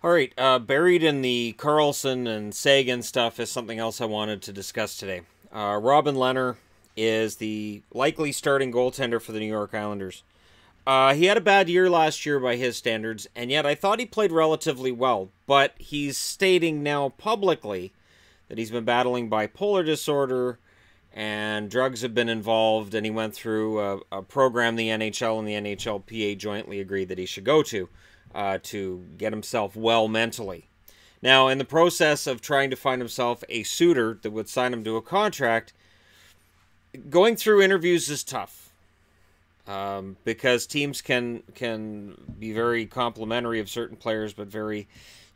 All right, buried in the Carlson and Sagan stuff is something else I wanted to discuss today. Robin Lehner is the likely starting goaltender for the New York Islanders. He had a bad year last year by his standards, and yet I thought he played relatively well. But he's stating now publicly that he's been battling bipolar disorder and drugs have been involved, and he went through a program the NHL and the NHLPA jointly agreed that he should go to get himself well mentally. Now, in the process of trying to find himself a suitor that would sign him to a contract, going through interviews is tough. Because teams can be very complimentary of certain players, but very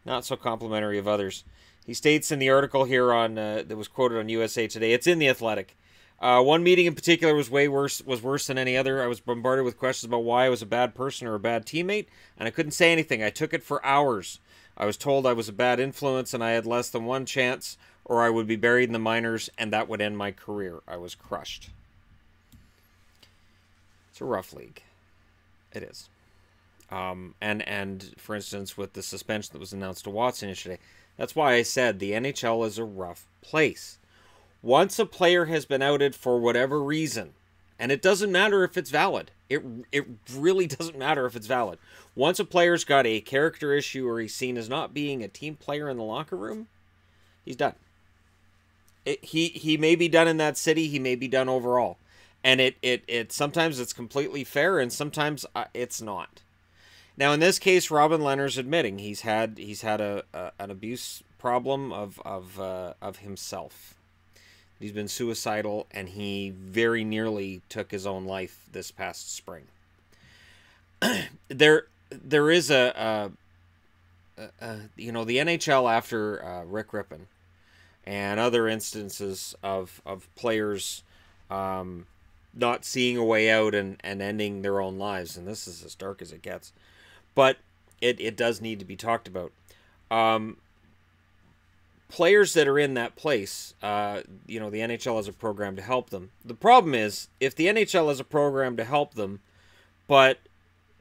not so complimentary of others. He states in the article here on that was quoted on USA Today. It's in The Athletic. One meeting in particular was worse than any other. I was bombarded with questions about why I was a bad person or a bad teammate, and I couldn't say anything. I took it for hours. I was told I was a bad influence and I had less than one chance, or I would be buried in the minors, and that would end my career. I was crushed. It's a rough league. It is. And for instance, with the suspension that was announced to Watson yesterday, that's why I said the NHL is a rough place. Once a player has been outed for whatever reason, and it doesn't matter if it's valid. It really doesn't matter if it's valid. Once a player's got a character issue or he's seen as not being a team player in the locker room, he's done. He may be done in that city. He may be done overall. And it sometimes it's completely fair, and sometimes it's not. Now, in this case, Robin Lehner's admitting he's had an abuse problem of himself. He's been suicidal, and he very nearly took his own life this past spring. There is the NHL after Rick Rippon and other instances of players not seeing a way out and ending their own lives, and this is as dark as it gets. But it does need to be talked about. Players that are in that place, the NHL has a program to help them. The problem is, if the NHL has a program to help them, but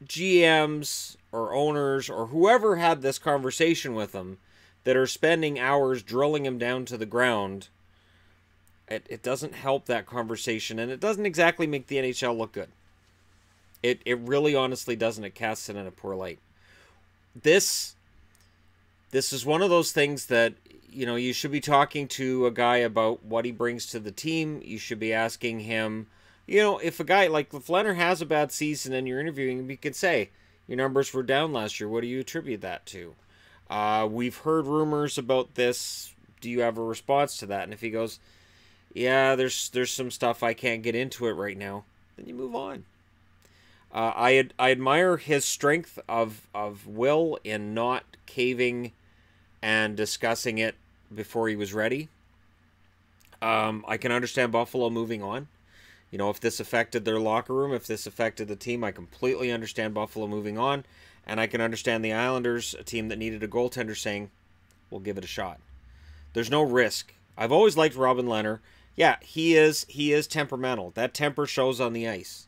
GMs or owners or whoever had this conversation with them that are spending hours drilling them down to the ground, it doesn't help that conversation, and it doesn't exactly make the NHL look good. It really honestly doesn't. It casts it in a poor light. This is one of those things that, you should be talking to a guy about what he brings to the team. You should be asking him, if a guy, like if Lehner has a bad season and you're interviewing him, you could say, your numbers were down last year. What do you attribute that to? We've heard rumors about this. Do you have a response to that? And if he goes, yeah, there's some stuff, I can't get into it right now, then you move on. I admire his strength of will in not caving and discussing it before he was ready. I can understand Buffalo moving on. If this affected their locker room, if this affected the team, I completely understand Buffalo moving on. And I can understand the Islanders, a team that needed a goaltender, saying, we'll give it a shot. There's no risk. I've always liked Robin Lehner. Yeah, he is temperamental. That temper shows on the ice.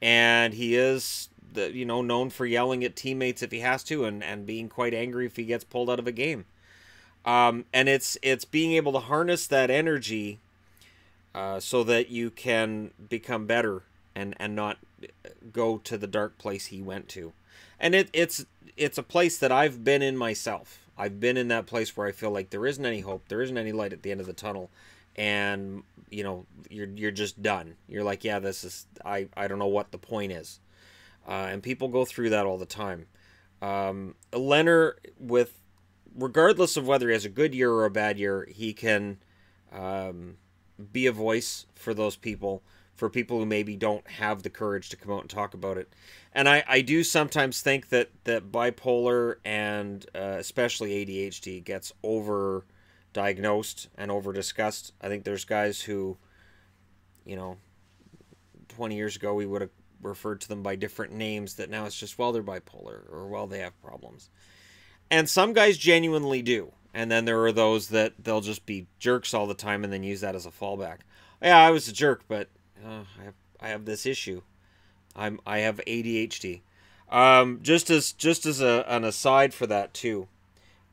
And he is, known for yelling at teammates if he has to, and being quite angry if he gets pulled out of a game. And it's being able to harness that energy so that you can become better and not go to the dark place he went to. And it's a place that I've been in myself. I've been in that place where I feel like there isn't any hope, there isn't any light at the end of the tunnel. And you're just done. You're like, yeah, this is, I don't know what the point is. And people go through that all the time. Lehner, regardless of whether he has a good year or a bad year, he can be a voice for those people, for people who maybe don't have the courage to come out and talk about it. And I do sometimes think that bipolar and especially ADHD gets over-diagnosed and over-discussed. I think there's guys who, 20 years ago we would have referred to them by different names that now it's just, well, they're bipolar, or, well, they have problems. And some guys genuinely do. And then there are those that they'll just be jerks all the time and then use that as a fallback. Yeah, I was a jerk, but I have this issue. I have ADHD. Just as an aside for that too.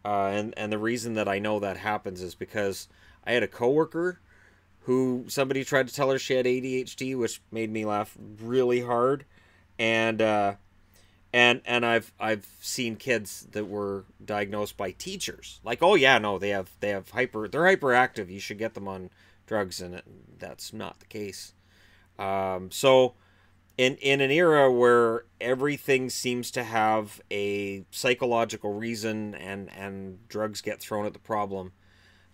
And the reason that I know that happens is because I had a coworker who somebody tried to tell her she had ADHD, which made me laugh really hard. And I've seen kids that were diagnosed by teachers like, oh yeah, no, they're hyperactive, you should get them on drugs, and that's not the case. So in an era where everything seems to have a psychological reason and drugs get thrown at the problem,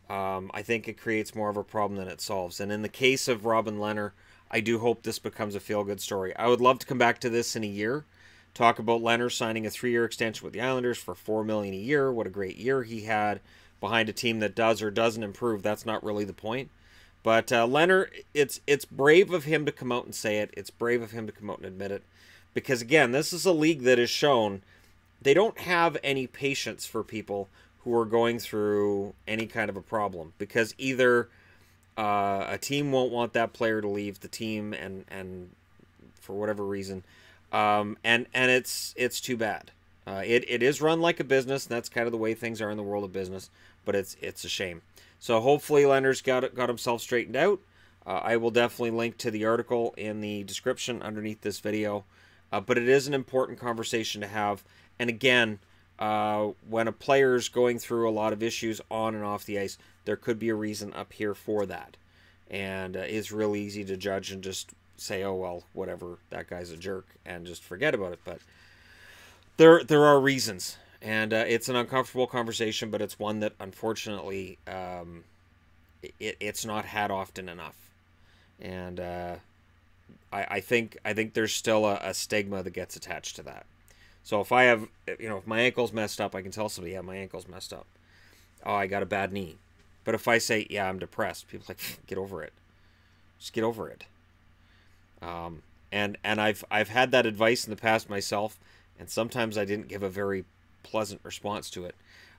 I think it creates more of a problem than it solves. And in the case of Robin Lehner, I do hope this becomes a feel-good story. I would love to come back to this in a year, talk about Lehner signing a 3-year extension with the Islanders for $4 million a year. What a great year he had behind a team that does or doesn't improve. That's not really the point. But Lehner, it's brave of him to come out and say it. It's brave of him to come out and admit it. Because, again, this is a league that has shown they don't have any patience for people who are going through any kind of a problem. Because either a team won't want that player to leave the team, and for whatever reason, and it's too bad. It is run like a business, and that's kind of the way things are in the world of business. But it's a shame. So hopefully Lehner's got himself straightened out. I will definitely link to the article in the description underneath this video. But it is an important conversation to have. And again, when a player's going through a lot of issues on and off the ice, there could be a reason up here for that. And it's real easy to judge and just say, oh, well, whatever, that guy's a jerk, and just forget about it. But there are reasons. And it's an uncomfortable conversation, but it's one that, unfortunately, it's not had often enough. And I think there's still a stigma that gets attached to that. So if I have, if my ankle's messed up, I can tell somebody, yeah, my ankle's messed up. Oh, I got a bad knee. But if I say, yeah, I'm depressed, people are like, get over it. Just get over it. And I've had that advice in the past myself, and sometimes I didn't give a very pleasant response to it.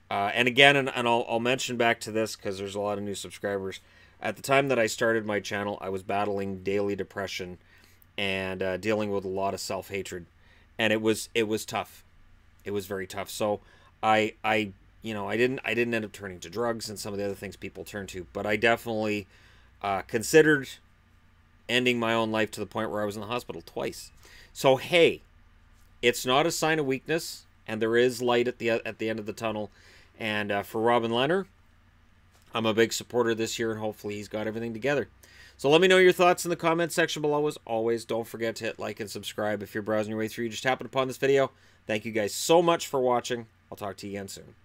And again, and I'll mention back to this because there's a lot of new subscribers. At the time that I started my channel, I was battling daily depression and dealing with a lot of self-hatred, and it was tough. It was very tough. So I didn't end up turning to drugs and some of the other things people turn to, but I definitely considered ending my own life to the point where I was in the hospital twice. So hey, it's not a sign of weakness. And there is light at the end of the tunnel. And for Robin Lehner, I'm a big supporter this year, and hopefully he's got everything together. So let me know your thoughts in the comments section below. As always, don't forget to hit like and subscribe if you're browsing your way through. You just happened upon this video. Thank you guys so much for watching. I'll talk to you again soon.